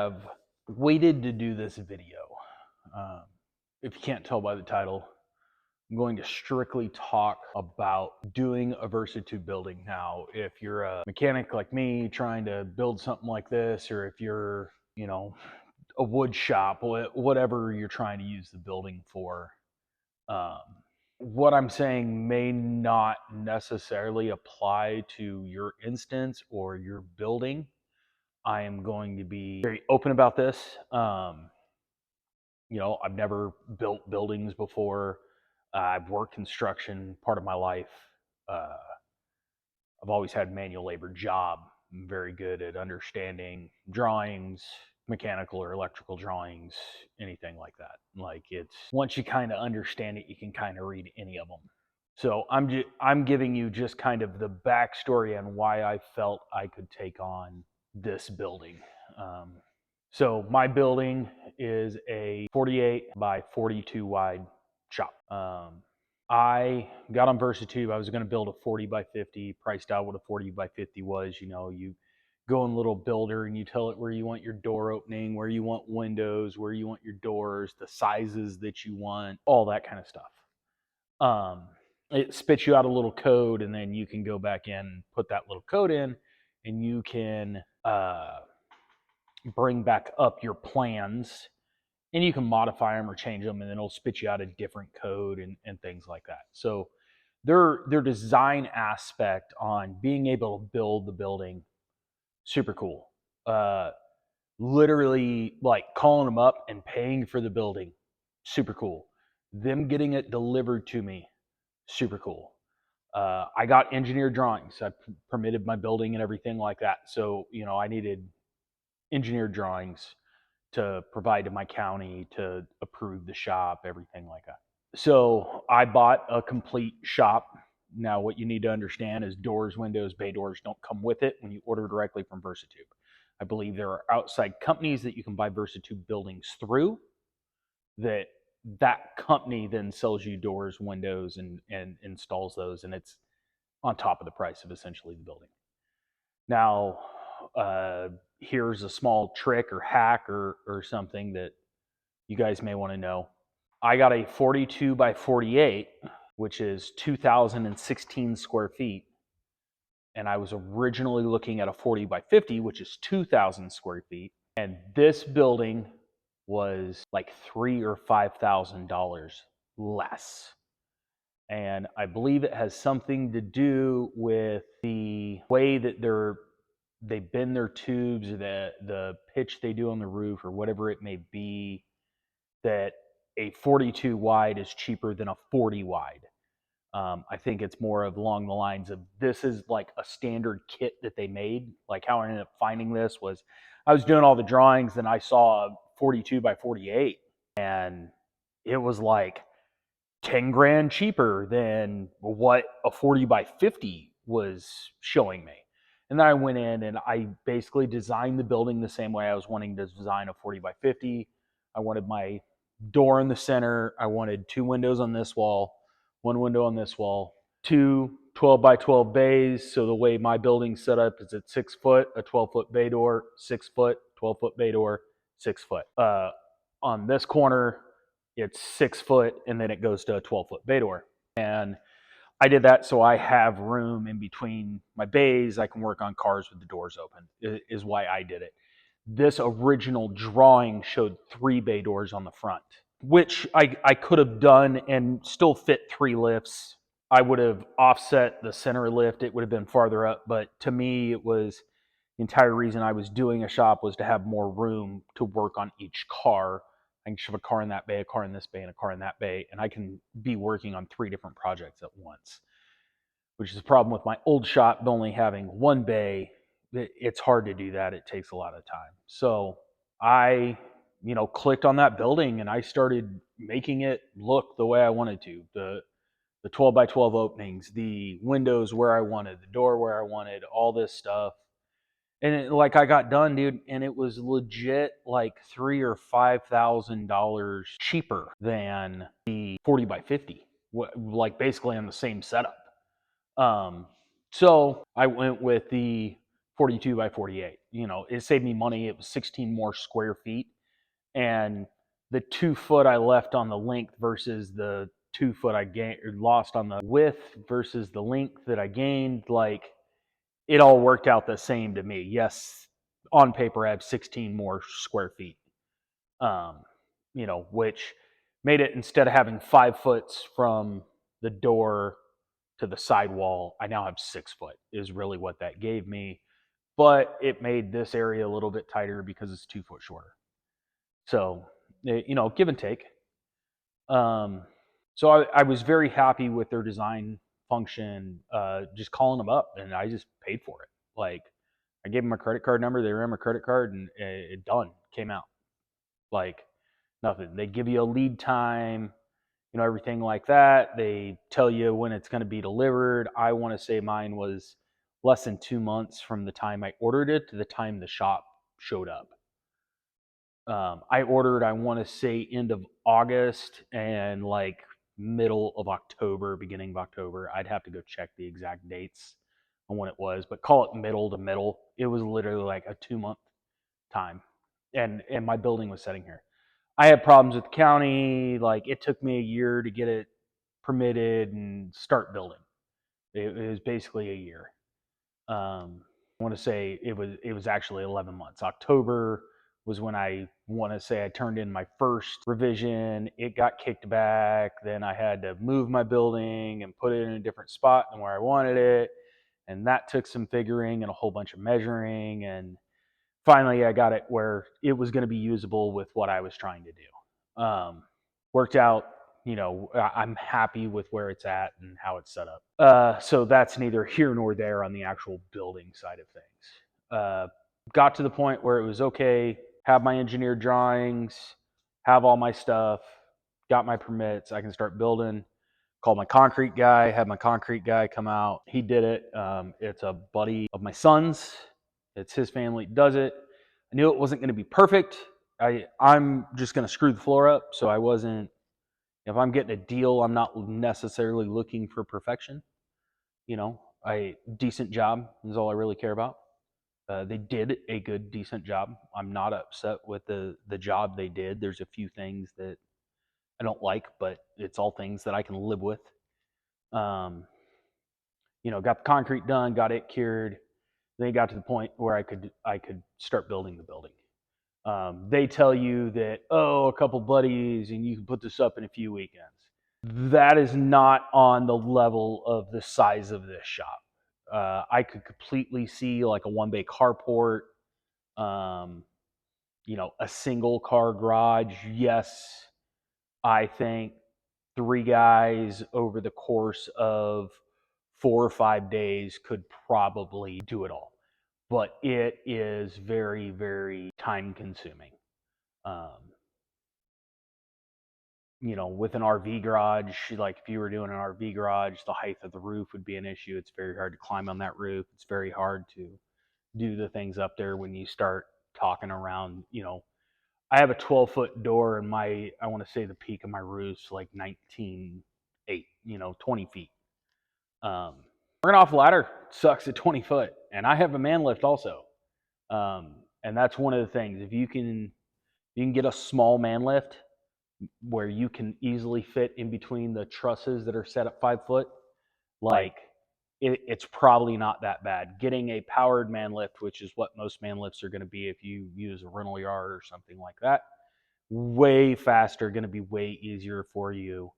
have waited to do this video. Um, if you can't tell by the title, I'm going to strictly talk about doing a VersaTube building. Now, if you're a mechanic like me trying to build something like this, or if you're, a wood shop, whatever you're trying to use the building for, um, what I'm saying may not necessarily apply to your instance or your building. I am going to be very open about this. I've never built buildings before. I've worked construction part of my life. Uh, I've always had manual labor job. I'm very good at understanding drawings, mechanical or electrical drawings, anything like that. Like, it's once you kind of understand it, you can kind of read any of them. So I'm giving you just kind of the backstory on why I felt I could take on this building. So my building is a 48 by 42 wide shop. I got on VersaTube. I was going to build a 40 by 50, priced out what a 40 by 50 was. You go in Little Builder and you tell it where you want your door opening, where you want windows, where you want your doors, the sizes that you want, all that kind of stuff. It spits you out a little code, and then you can go back in and put that little code in, and you can bring back up your plans, and you can modify them or change them, and then it'll spit you out a different code and things like that. So their design aspect on being able to build the building, super cool. Literally, like, calling them up and paying for the building, super cool. Them getting it delivered to me, super cool. I got engineered drawings. I permitted my building and everything like that. So, I needed engineered drawings to provide to my county to approve the shop, everything like that. So I bought a complete shop. Now, what you need to understand is doors, windows, bay doors don't come with it when you order directly from VersaTube. I believe there are outside companies that you can buy VersaTube buildings through, that company then sells you doors, windows, and installs those, and it's on top of the price of essentially the building. Now, here's a small trick or hack or something that you guys may want to know. I got a 42 by 48, which is 2,016 square feet. And I was originally looking at a 40 by 50, which is 2,000 square feet. And this building was like $3,000 or $5,000 less. And I believe it has something to do with the way that they bend their tubes, the pitch they do on the roof, or whatever it may be, that a 42 wide is cheaper than a 40 wide. I think it's more of along the lines of, this is like a standard kit that they made. Like, how I ended up finding this was, I was doing all the drawings and I saw a 42 by 48, and it was like 10 grand cheaper than what a 40 by 50 was showing me. And then I went in and I basically designed the building the same way I was wanting to design a 40 by 50. I wanted my door in the center. I wanted 2 windows on this wall, 1 window on this wall, 2 12 by 12 bays. So the way my building's set up is at 6 foot, a 12-foot bay door, 6 foot, 12-foot bay door, 6 foot. On this corner, it's 6 foot, and then it goes to a 12-foot bay door. And I did that so I have room in between my bays. I can work on cars with the doors open, is why I did it. This original drawing showed 3 bay doors on the front, which I could have done and still fit 3 lifts. I would have offset the center lift. It would have been farther up, but to me, it was the entire reason I was doing a shop was to have more room to work on each car. I can shove a car in that bay, a car in this bay, and a car in that bay, and I can be working on 3 different projects at once, which is the problem with my old shop only having 1 bay. It's hard to do that. It takes a lot of time. So I, clicked on that building and I started making it look the way I wanted to. The 12 by 12 openings, the windows where I wanted, the door where I wanted, all this stuff. And I got done, dude, and it was legit like $3,000 or $5,000 cheaper than the 40 by 50, like basically on the same setup. So I went with the 42 by 48. It saved me money. It was 16 more square feet. And the 2 foot I left on the length versus the 2 foot I lost on the width versus the length that I gained, like, it all worked out the same to me. Yes, on paper I have 16 more square feet. Which made it, instead of having 5 foot from the door to the sidewall, I now have 6 foot, is really what that gave me. But it made this area a little bit tighter because it's 2 foot shorter. So, give and take. So I was very happy with their design function, just calling them up, and I just paid for it. Like, I gave them a credit card number, they ran my credit card, and it done, came out. Like, nothing. They give you a lead time, everything like that. They tell you when it's going to be delivered. I want to say mine was less than 2 months from the time I ordered it to the time the shop showed up. I ordered, I want to say, end of August, and like middle of October, beginning of October. I'd have to go check the exact dates on when it was, but call it middle to middle. It was literally like a 2-month time. And my building was sitting here. I had problems with the county. Like, it took me a year to get it permitted and start building. It was basically a year. I want to say it was actually 11 months. October was when I want to say I turned in my first revision. It got kicked back. Then I had to move my building and put it in a different spot than where I wanted it. And that took some figuring and a whole bunch of measuring. And finally, I got it where it was going to be usable with what I was trying to do. Worked out. I'm happy with where it's at and how it's set up. So that's neither here nor there on the actual building side of things. Got to the point where it was okay, have my engineered drawings, have all my stuff, got my permits, I can start building. Called my concrete guy, had my concrete guy come out. He did it. It's a buddy of my son's. It's his family does it. I knew it wasn't going to be perfect. I'm just going to screw the floor up, so I wasn't. If I'm getting a deal, I'm not necessarily looking for perfection. Decent job is all I really care about. They did a good, decent job. I'm not upset with the job they did. There's a few things that I don't like, but it's all things that I can live with. Got the concrete done, got it cured. Then it got to the point where I could start building the building. They tell you that, a couple buddies and you can put this up in a few weekends. That is not on the level of the size of this shop. I could completely see like a 1-bay carport, a single car garage. Yes, I think 3 guys over the course of 4 or 5 days could probably do it all. But it is very, very time consuming. With an RV garage, like if you were doing an RV garage, the height of the roof would be an issue. It's very hard to climb on that roof. It's very hard to do the things up there when you start talking around. I have a 12-foot door, and I want to say the peak of my roof's like 19.8, 20 feet. Working off a ladder sucks at 20 foot, and I have a man lift also. And that's one of the things. If you can get a small man lift where you can easily fit in between the trusses that are set at 5 foot, like, it's probably not that bad. Getting a powered man lift, which is what most man lifts are going to be if you use a rental yard or something like that, way faster, going to be way easier for you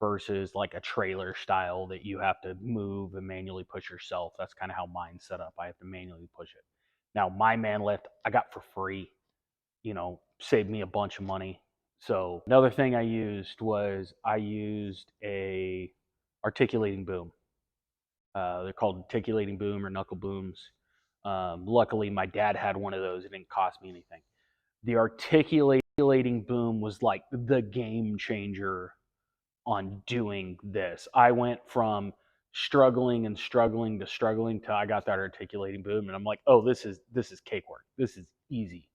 versus like a trailer style that you have to move and manually push yourself. That's kind of how mine's set up. I have to manually push it. Now, my man lift I got for free, saved me a bunch of money. So another thing I used a articulating boom. They're called articulating boom or knuckle booms. Luckily, my dad had one of those. It didn't cost me anything. The articulating boom was like the game changer on doing this. I went from struggling till I got that articulating boom, and I'm like, oh, this is cakework. This is easy.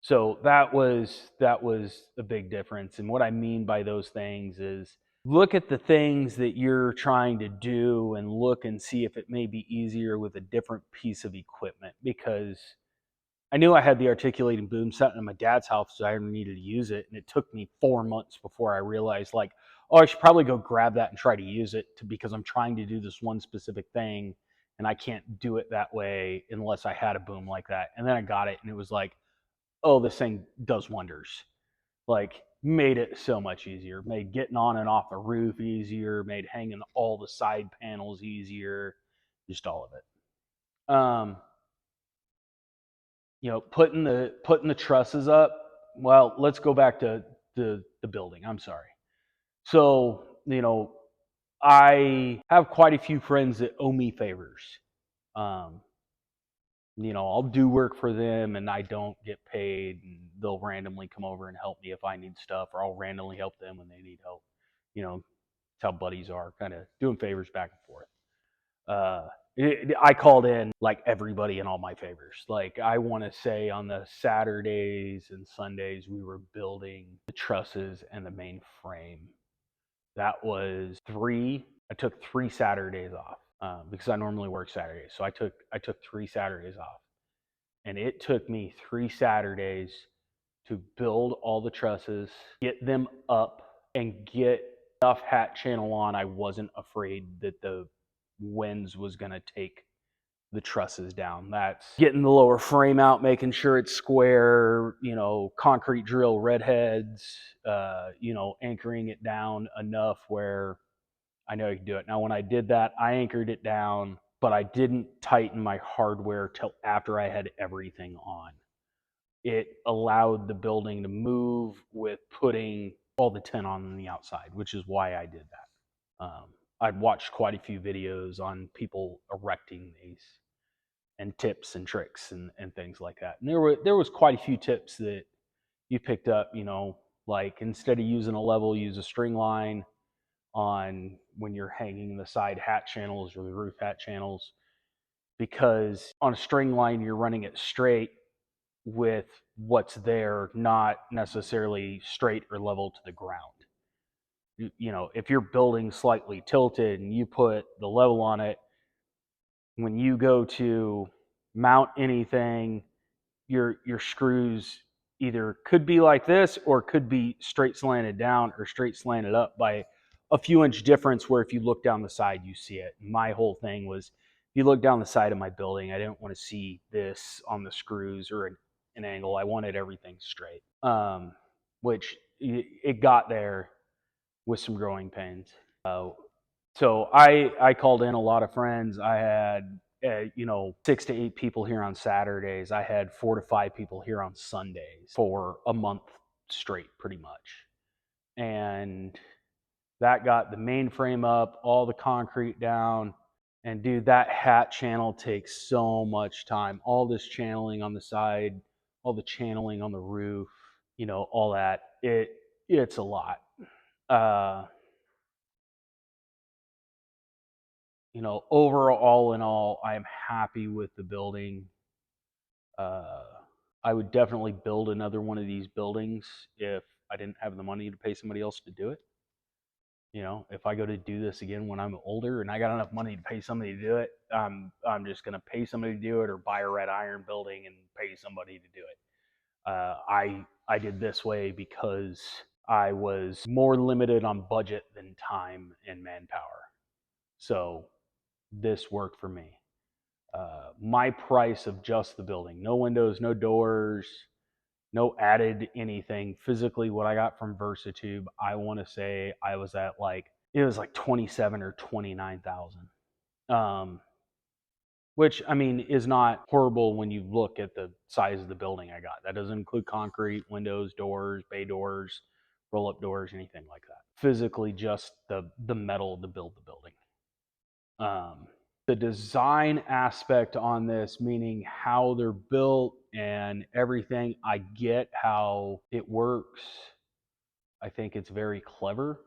So that was a big difference. And what I mean by those things is look at the things that you're trying to do and look and see if it may be easier with a different piece of equipment, because I knew I had the articulating boom set in my dad's house, so I needed to use it, and it took me 4 months before I realized, like, oh, I should probably go grab that and try to use it because I'm trying to do this one specific thing, and I can't do it that way unless I had a boom like that. And then I got it, and it was like, oh, this thing does wonders. Like, made it so much easier, made getting on and off the roof easier, made hanging all the side panels easier, just all of it. Putting the trusses up. Well, let's go back to the building. I'm sorry. So, I have quite a few friends that owe me favors. Um, I'll do work for them and I don't get paid, and they'll randomly come over and help me if I need stuff, or I'll randomly help them when they need help. It's how buddies are, kind of doing favors back and forth. I called in like everybody in all my favors. Like, I want to say on the Saturdays and Sundays, we were building the trusses and the main frame. That was I took 3 Saturdays off because I normally work Saturdays. So I took 3 Saturdays off, and it took me 3 Saturdays to build all the trusses, get them up, and get enough hat channel on. I wasn't afraid that the winds was going to take the trusses down. That's getting the lower frame out, making sure it's square, concrete drill redheads, anchoring it down enough where I know I can do it. Now, when I did that, I anchored it down, but I didn't tighten my hardware till after I had everything on. It allowed the building to move with putting all the tin on the outside, which is why I did that. I'd watched quite a few videos on people erecting these and tips and tricks and things like that. And there was quite a few tips that you picked up, like instead of using a level, use a string line on when you're hanging the side hat channels or the roof hat channels, because on a string line, you're running it straight with what's there, not necessarily straight or level to the ground. If you're building slightly tilted and you put the level on it, when you go to mount anything, your screws either could be like this or could be straight slanted down or straight slanted up by a few inch difference, where if you look down the side you see it. My whole thing was, if you look down the side of my building, I didn't want to see this on the screws or an angle. I wanted everything straight, which it got there with some growing pains. So I called in a lot of friends. I had 6 to 8 people here on Saturdays. I had 4 to 5 people here on Sundays for a month straight, pretty much. And that got the main frame up, all the concrete down. And dude, that hat channel takes so much time. All this channeling on the side, all the channeling on the roof, all that. It's a lot. Overall in all, I am happy with the building. I would definitely build another one of these buildings if I didn't have the money to pay somebody else to do it. If I go to do this again when I'm older and I got enough money to pay somebody to do it, I'm just going to pay somebody to do it, or buy a red iron building and pay somebody to do it. I did this way because I was more limited on budget than time and manpower. So this worked for me. My price of just the building, no windows, no doors, no added anything. Physically, what I got from VersaTube, I want to say I was at it was like 27 or 29,000. Which, I mean, is not horrible when you look at the size of the building I got. That doesn't include concrete, windows, doors, bay doors, roll-up doors, anything like that. Physically, just the metal to build the building. The design aspect on this, meaning how they're built and everything, I get how it works. I think it's very clever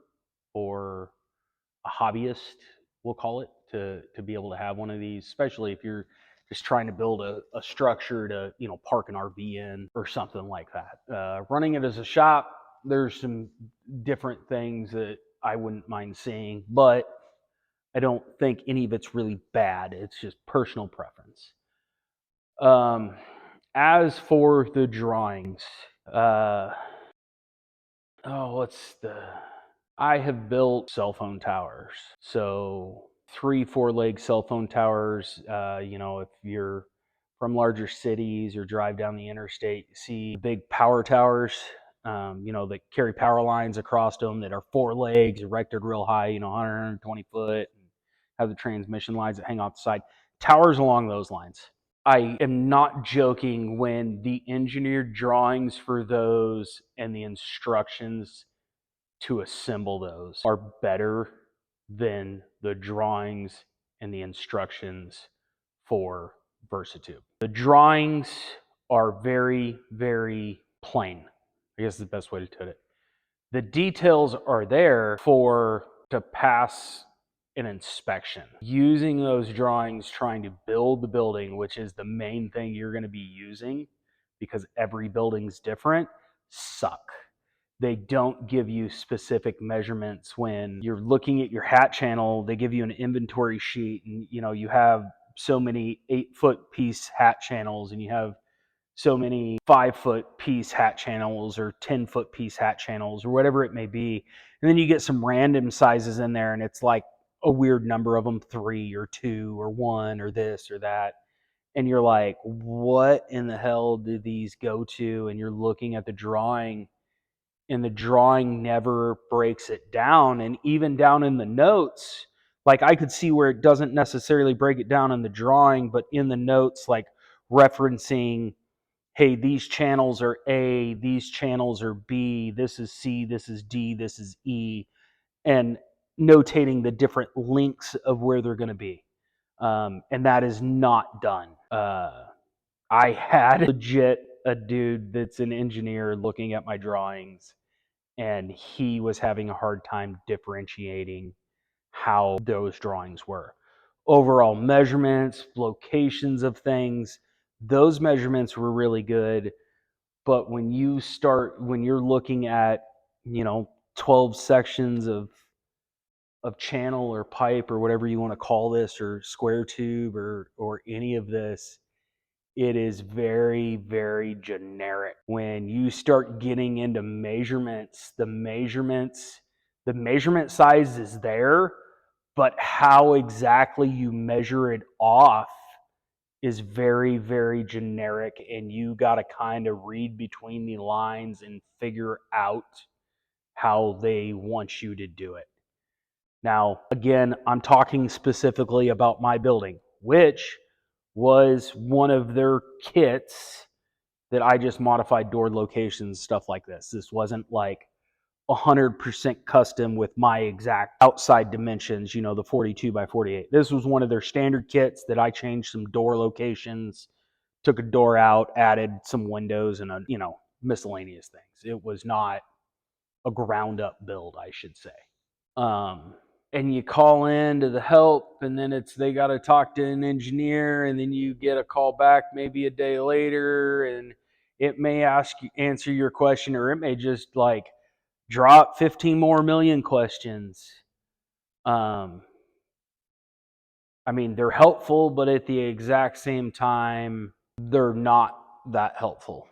for a hobbyist, we'll call it, to be able to have one of these, especially if you're just trying to build a structure to park an RV in or something like that. Running it as a shop, there's some different things that I wouldn't mind seeing, but I don't think any of it's really bad. It's just personal preference. As for the drawings, uh, I have built cell phone towers. So 3, 4 leg cell phone towers. If you're from larger cities or drive down the interstate, you see big power towers, that carry power lines across them that are 4 legs, erected real high, 120 foot, and have the transmission lines that hang off the side. Towers along those lines. I am not joking when the engineered drawings for those and the instructions to assemble those are better than the drawings and the instructions for VersaTube. The drawings are very, very plain. I guess is the best way to put it. The details are there to pass an inspection. Using those drawings, trying to build the building, which is the main thing you're going to be using because every building's different, suck. They don't give you specific measurements. When you're looking at your hat channel, they give you an inventory sheet, and you have so many 8-foot piece hat channels, and you have so many 5-foot piece hat channels or 10-foot piece hat channels or whatever it may be. And then you get some random sizes in there, and it's like a weird number of them, 3 or 2 or 1 or this or that. And you're like, what in the hell do these go to? And you're looking at the drawing, and the drawing never breaks it down. And even down in the notes, like I could see where it doesn't necessarily break it down in the drawing, but in the notes, like referencing, hey, these channels are A, these channels are B, this is C, this is D, this is E, and notating the different links of where they're going to be. And that is not done. I had legit a dude that's an engineer looking at my drawings, and he was having a hard time differentiating how those drawings were. Overall measurements, locations of things, those measurements were really good. But when you're looking at, 12 sections of channel or pipe or whatever you want to call this, or square tube or any of this, it is very, very generic. When you start getting into measurements, the measurement size is there, but how exactly you measure it off is very, very generic, and you got to kind of read between the lines and figure out how they want you to do it. Now, again, I'm talking specifically about my building, which was one of their kits that I just modified door locations, stuff like this. This wasn't like 100% custom with my exact outside dimensions, the 42 by 48. This was one of their standard kits that I changed some door locations, took a door out, added some windows and miscellaneous things. It was not a ground up build, I should say. And you call in to the help, and then they got to talk to an engineer, and then you get a call back maybe a day later, and it may answer your question, or it may just like drop 15 more million questions. I mean, they're helpful, but at the exact same time, they're not that helpful.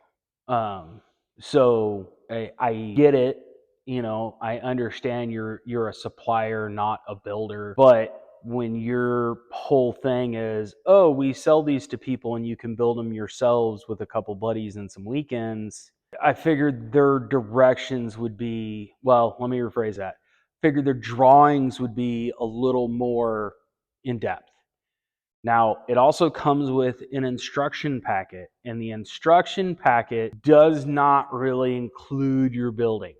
So I get it. I understand you're a supplier, not a builder. But when your whole thing is, oh, we sell these to people and you can build them yourselves with a couple buddies and some weekends, I figured their directions would be, well, let me rephrase that. Figured their drawings would be a little more in depth. Now, it also comes with an instruction packet, and the instruction packet does not really include your building.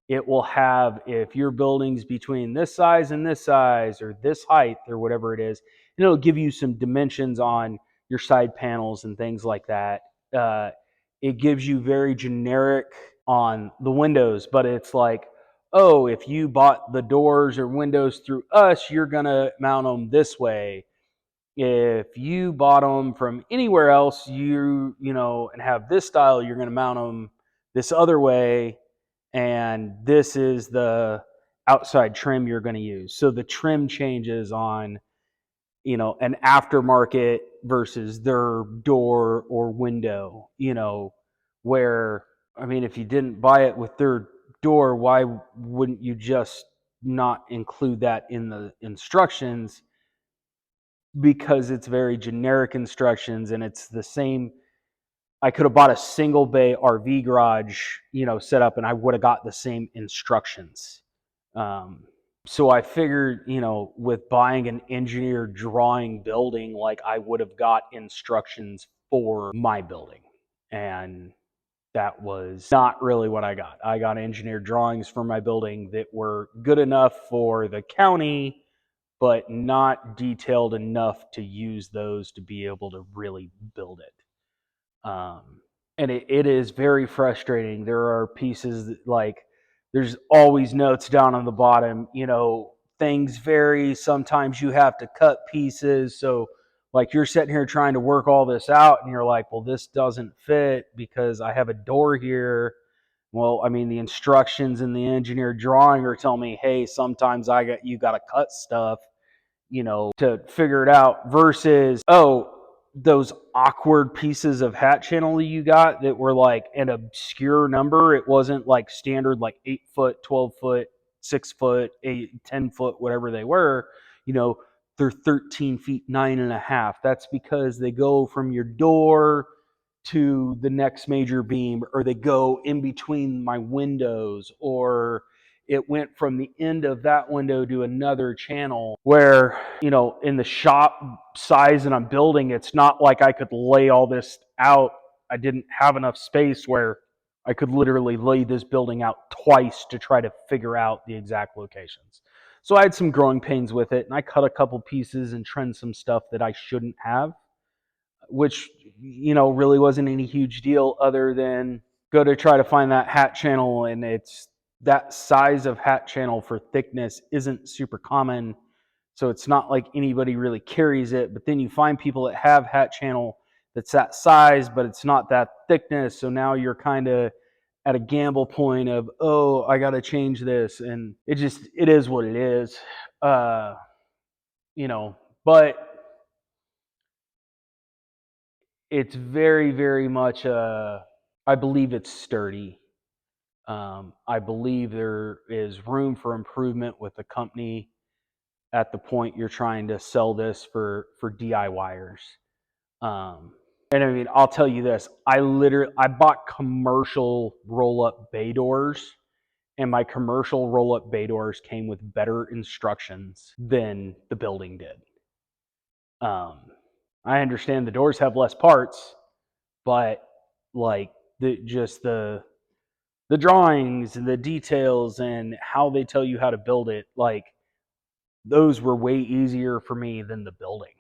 It will have, if your building's between this size and this size, or this height, or whatever it is, and it'll give you some dimensions on your side panels and things like that. It gives you very generic on the windows, but it's like, oh, if you bought the doors or windows through us, you're going to mount them this way. If you bought them from anywhere else, and have this style, you're going to mount them this other way. And this is outside trim you're going to use. So the trim changes on, an aftermarket versus their door or window, where, I mean, if you didn't buy it with their door, why wouldn't you just not include that in the instructions? Because it's very generic instructions and it's the same. I could have bought a single bay RV garage, set up, and I would have got the same instructions. Um, so I figured, with buying an engineered drawing building, like I would have got instructions for my building. And that was not really what I got. I got engineered drawings for my building that were good enough for the county, but not detailed enough to use those to be able to really build it. And it is very frustrating. There are pieces that, like, there's always notes down on the bottom, things vary. Sometimes you have to cut pieces. So, like, you're sitting here trying to work all this out and you're like, well, this doesn't fit because I have a door here. Well, I mean, the instructions in the engineer drawing are telling me, hey, sometimes you got to cut stuff, to figure it out, versus, oh, those awkward pieces of hat channel you got that were like an obscure number. It wasn't like standard, like 8 foot, 12 foot, 6 foot, 10 foot, whatever they were. They're 13 feet 9.5. That's because they go from your door to the next major beam, or they go in between my windows, or it went from the end of that window to another channel, where, in the shop size that I'm building, it's not like I could lay all this out. I didn't have enough space where I could literally lay this building out twice to try to figure out the exact locations. So I had some growing pains with it, and I cut a couple pieces and trimmed some stuff that I shouldn't have, which, really wasn't any huge deal, other than go to try to find that hat channel, and it's that size of hat channel for thickness isn't super common. So it's not like anybody really carries it, but then you find people that have hat channel that's that size, but it's not that thickness. So now you're kind of at a gamble point of, oh, I got to change this. And it is what it is. But it's very, very much, I believe it's sturdy. I believe there is room for improvement with the company at the point you're trying to sell this for DIYers. And I mean, I'll tell you this: I bought commercial roll-up bay doors, and my commercial roll-up bay doors came with better instructions than the building did. I understand the doors have less parts, but like the drawings and the details and how they tell you how to build it, like, those were way easier for me than the building.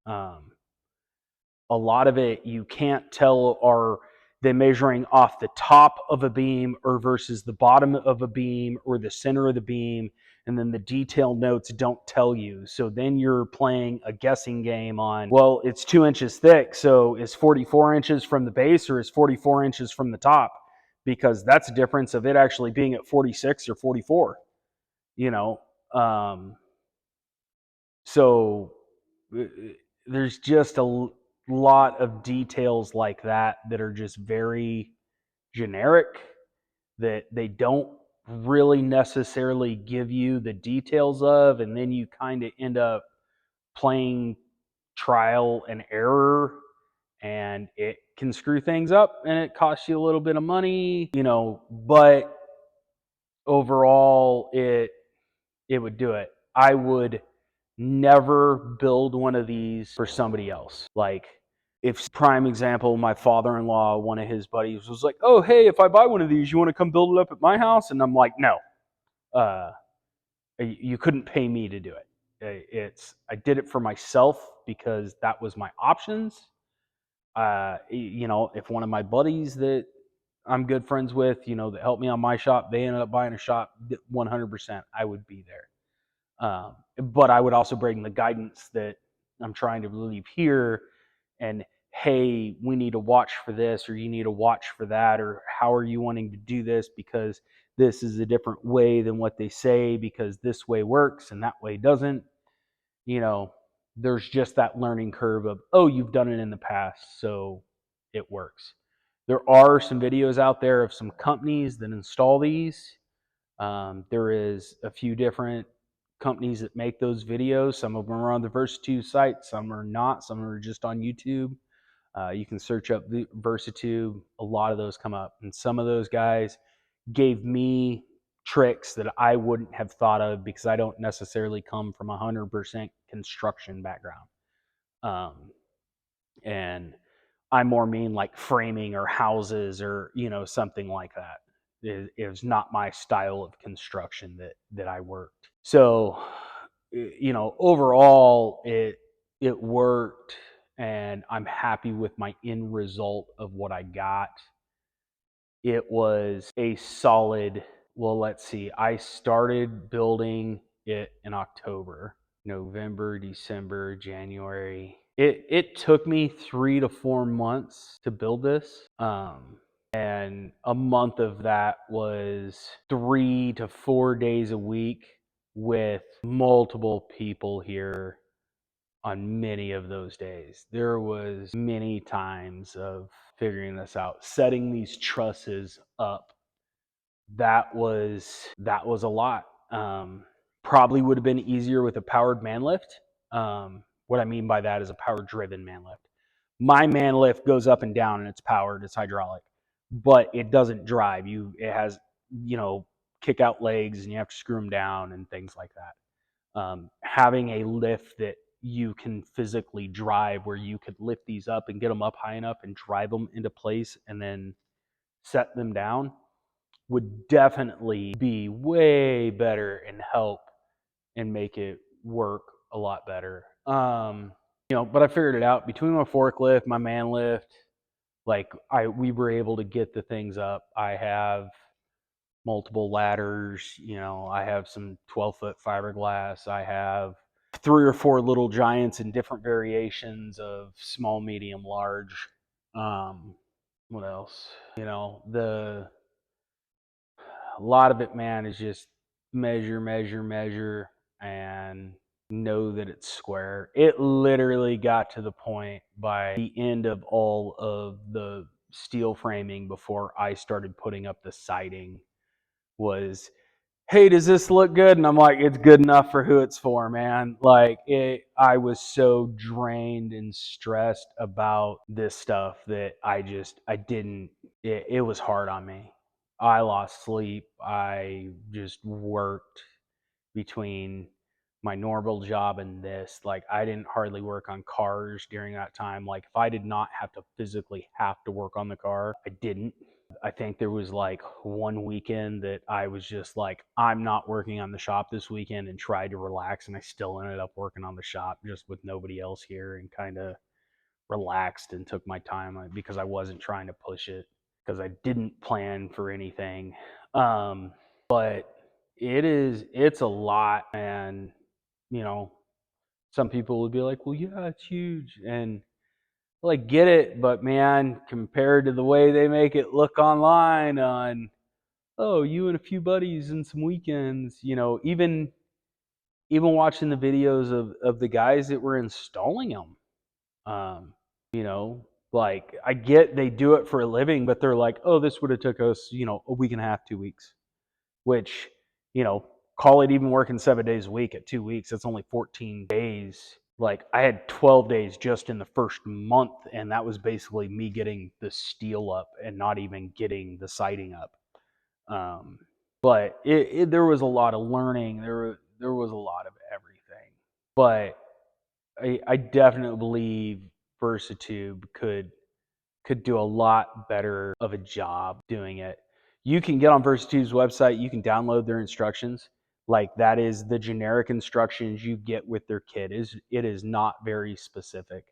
A lot of it you can't tell, are they measuring off the top of a beam or versus the bottom of a beam or the center of the beam, and then the detail notes don't tell you. So then you're playing a guessing game on, well, it's 2 inches thick, so is 44 inches from the base or is 44 inches from the top? Because that's a difference of it actually being at 46 or 44, so there's just a lot of details like that are just very generic, that they don't really necessarily give you the details of, and then you kind of end up playing trial and error, and it can screw things up and it costs you a little bit of money, but overall it would do it. I would never build one of these for somebody else. Like, if, prime example, my father-in-law, one of his buddies was like, oh, hey, if I buy one of these, you want to come build it up at my house? And I'm like, no, you couldn't pay me to do it. I did it for myself because that was my options. If one of my buddies that I'm good friends with, that helped me on my shop, they ended up buying a shop, 100%, I would be there. But I would also bring the guidance that I'm trying to leave here, and hey, we need to watch for this, or you need to watch for that, or how are you wanting to do this, because this is a different way than what they say, because this way works and that way doesn't. There's just that learning curve of, oh, you've done it in the past, so it works. There are some videos out there of some companies that install these. There is a few different companies that make those videos. Some of them are on the VersaTube site, some are not, some are just on YouTube. You can search up VersaTube. A lot of those come up, and some of those guys gave me tricks that I wouldn't have thought of, because I don't necessarily come from 100% construction background. And I more mean like framing or houses, or something like that. It is not my style of construction that I worked. So, overall it worked, and I'm happy with my end result of what I got. It was a solid, well, let's see, I started building it in October, November, December, January. It took me 3 to 4 months to build this. And a month of that was 3 to 4 days a week, with multiple people here on many of those days. There was many times of figuring this out, setting these trusses up. That was a lot. Probably would have been easier with a powered man lift. What I mean by that is a power driven man lift. My man lift goes up and down, and it's powered, it's hydraulic, but it doesn't drive. It has, kick out legs, and you have to screw them down and things like that. Having a lift that you can physically drive, where you could lift these up and get them up high enough and drive them into place and then set them down, would definitely be way better and help and make it work a lot better. But I figured it out between my forklift, my man lift. We were able to get the things up. I have multiple ladders. I have some 12-foot fiberglass. I have 3 or 4 little giants in different variations of small, medium, large. What else? A lot of it, man, is just measure, measure, measure, and know that it's square. It literally got to the point by the end of all of the steel framing, before I started putting up the siding, was, hey, does this look good? And I'm like, it's good enough for who it's for, man. I was so drained and stressed about this stuff that I didn't, it was hard on me. I lost sleep. I just worked between my normal job and this. I didn't hardly work on cars during that time. If I did not have to physically have to work on the car, I didn't. I think there was one weekend that I was just I'm not working on the shop this weekend, and tried to relax, and I still ended up working on the shop just with nobody else here, and kind of relaxed and took my time, because I wasn't trying to push it, because I didn't plan for anything. But it's a lot, and some people would be like, well, yeah, it's huge, and get it, but man, compared to the way they make it look online on, oh, you and a few buddies and some weekends, even watching the videos of the guys that were installing them, um, I get they do it for a living, but they're like, oh, this would have took us, a week and a half, 2 weeks, which, call it even working 7 days a week at 2 weeks, that's only 14 days. I had 12 days just in the first month, and that was basically me getting the steel up and not even getting the siding up. But there was a lot of learning. There was a lot of everything. But I definitely believe VersaTube could do a lot better of a job doing it. You can get on VersaTube's website, you can download their instructions. That is the generic instructions you get with their kit. It is not very specific.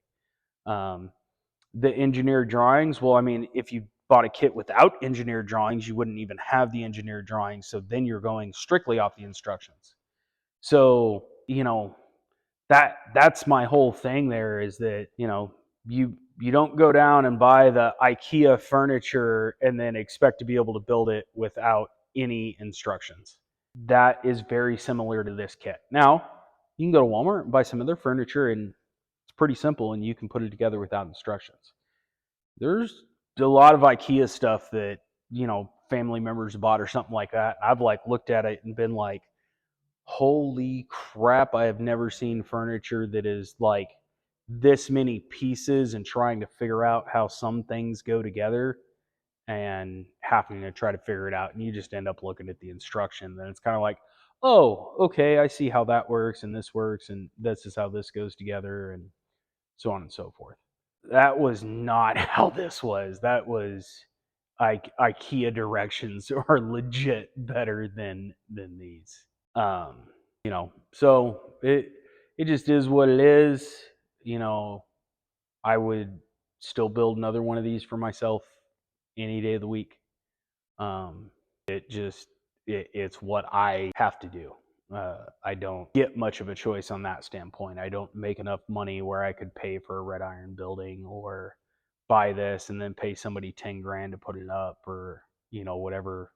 The engineered drawings, well, I mean, if you bought a kit without engineered drawings, you wouldn't even have the engineered drawings. So then you're going strictly off the instructions. So, that's my whole thing there, is that, You don't go down and buy the IKEA furniture and then expect to be able to build it without any instructions. That is very similar to this kit. Now, you can go to Walmart and buy some of their furniture, and it's pretty simple, and you can put it together without instructions. There's a lot of IKEA stuff that, family members bought or something like that. I've looked at it and been like, holy crap, I have never seen furniture that is like this many pieces and trying to figure out how some things go together and having to try to figure it out. And you just end up looking at the instruction. And it's kind of like, oh, okay, I see how that works and this works and this is how this goes together and so on and so forth. That was not how this was. That was IKEA directions are legit better than these. Um, so it just is what it is. I would still build another one of these for myself any day of the week. It's what I have to do. I don't get much of a choice on that standpoint. I don't make enough money where I could pay for a red iron building or buy this and then pay somebody 10 grand to put it up or, whatever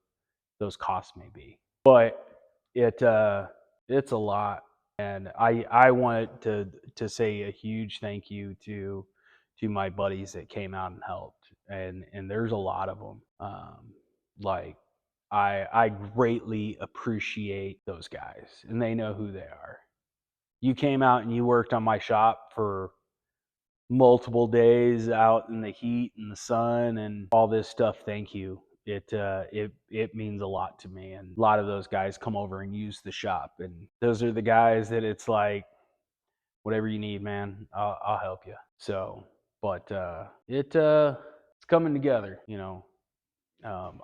those costs may be. But it's a lot. And I wanted to say a huge thank you to my buddies that came out and helped. And there's a lot of them. I greatly appreciate those guys, and they know who they are. You came out and you worked on my shop for multiple days out in the heat and the sun and all this stuff. Thank you. It means a lot to me, and a lot of those guys come over and use the shop, and those are the guys that it's like, whatever you need, man, I'll help you. So, but it's coming together,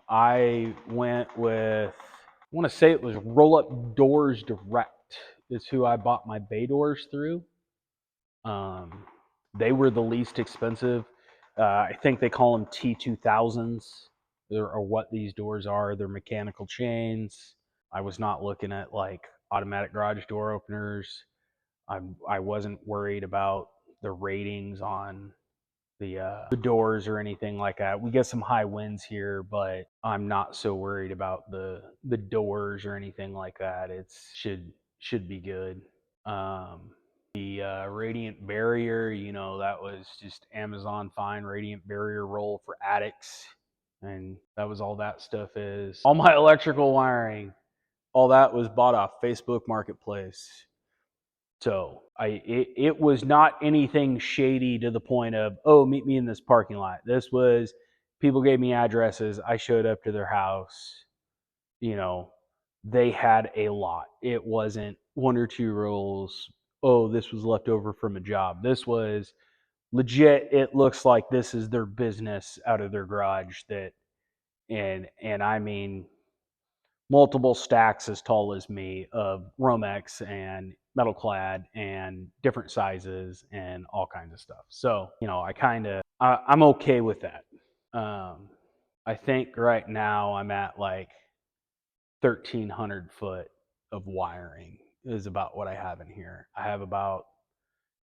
I went with, I want to say it was Roll Up Doors Direct is who I bought my bay doors through. They were the least expensive. I think they call them T2000s or what these doors are. They're mechanical chains. I was not looking at like automatic garage door openers. I wasn't worried about the ratings on the doors or anything like that. We get some high winds here, but I'm not so worried about the doors or anything like that. It should be good. The radiant barrier, that was just Amazon Fine radiant barrier roll for attics, and that was all that stuff is. All my electrical wiring, all that was bought off Facebook Marketplace. So it was not anything shady to the point of, oh, meet me in this parking lot. This was, people gave me addresses. I showed up to their house. They had a lot. It wasn't one or two rolls. Oh, this was left over from a job. This was legit. It looks like this is their business out of their garage and I mean, multiple stacks as tall as me of Romex and metal clad and different sizes and all kinds of stuff. So, I'm okay with that. I think right now I'm at like 1,300 foot of wiring is about what I have in here. I have about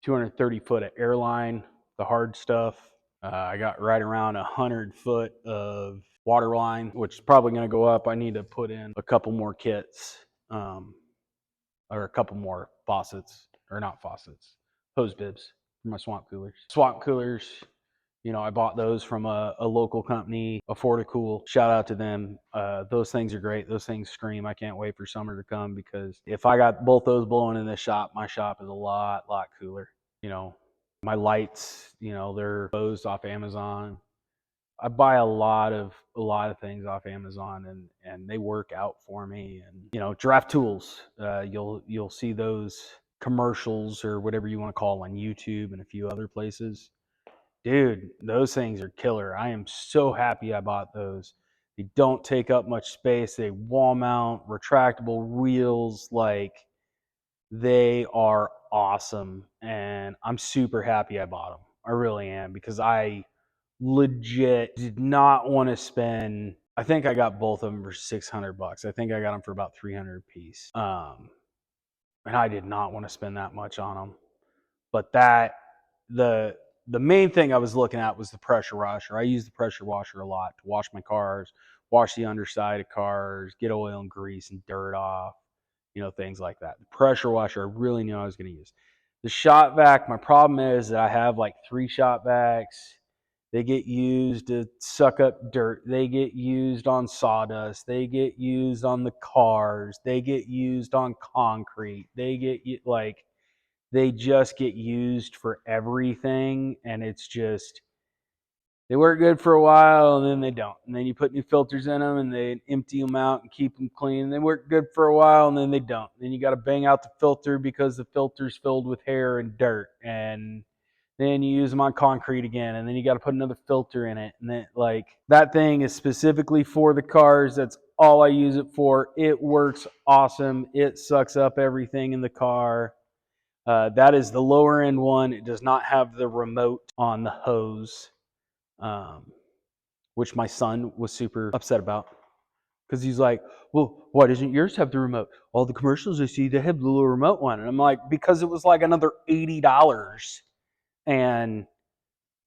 230 foot of airline, the hard stuff. I got right around 100 foot of water line, which is probably going to go up. I need to put in a couple more kits, or a couple more faucets, or not faucets, hose bibs for my swamp coolers. Swamp coolers, I bought those from a local company, Afforticool. Shout out to them. Those things are great. Those things scream. I can't wait for summer to come, because if I got both those blowing in this shop, my shop is a lot cooler. My lights, they're exposed off Amazon. I buy a lot of things off Amazon, and they work out for me. And draft tools, you'll see those commercials or whatever you want to call on YouTube and a few other places. Dude, those things are killer. I am so happy I bought those. They don't take up much space. They wall mount, retractable wheels, like they are awesome, and I'm super happy I bought them. I really am, because I legit did not want to spend. I think I got both of them for $600. I think I got them for about 300 a piece. And I did not want to spend that much on them. But the the main thing I was looking at was the pressure washer. I use the pressure washer a lot to wash my cars, wash the underside of cars, get oil and grease and dirt off, things like that. The pressure washer, I really knew I was going to use. The shop vac, my problem is that I have like 3 shop vacs. They get used to suck up dirt. They get used on sawdust. They get used on the cars. They get used on concrete. They just get used for everything, and it's just, they work good for a while and then they don't. And then you put new filters in them and they empty them out and keep them clean. They work good for a while and then they don't. Then you got to bang out the filter because the filter's filled with hair and dirt. And then you use them on concrete again, and then you got to put another filter in it. And then, that thing is specifically for the cars. That's all I use it for. It works awesome. It sucks up everything in the car. That is the lower end one. It does not have the remote on the hose, which my son was super upset about, because he's like, well, why doesn't yours have the remote? All the commercials I see, they have the little remote one. And I'm like, because it was like another $80. And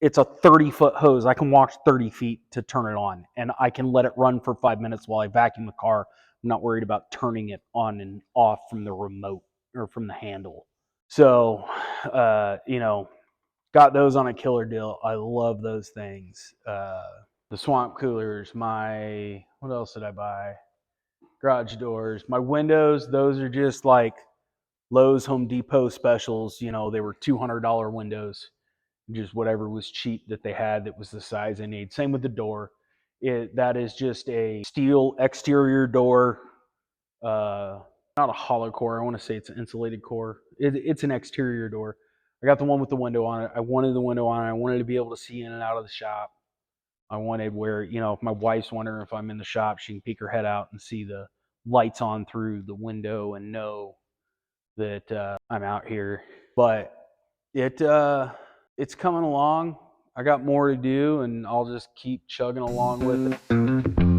it's a 30-foot hose. I can walk 30 feet to turn it on, and I can let it run for 5 minutes while I vacuum the car. I'm not worried about turning it on and off from the remote or from the handle. So, got those on a killer deal. I love those things. The swamp coolers, what else did I buy? Garage doors, my windows, those are just like Lowe's, Home Depot specials. They were $200 windows. Just whatever was cheap that they had that was the size I need. Same with the door. That is just a steel exterior door. Not a hollow core. I want to say it's an insulated core. It's an exterior door. I got the one with the window on it. I wanted the window on it. I wanted to be able to see in and out of the shop. I wanted where, if my wife's wondering if I'm in the shop, she can peek her head out and see the lights on through the window and know that I'm out here. But it's coming along. I got more to do, and I'll just keep chugging along with it.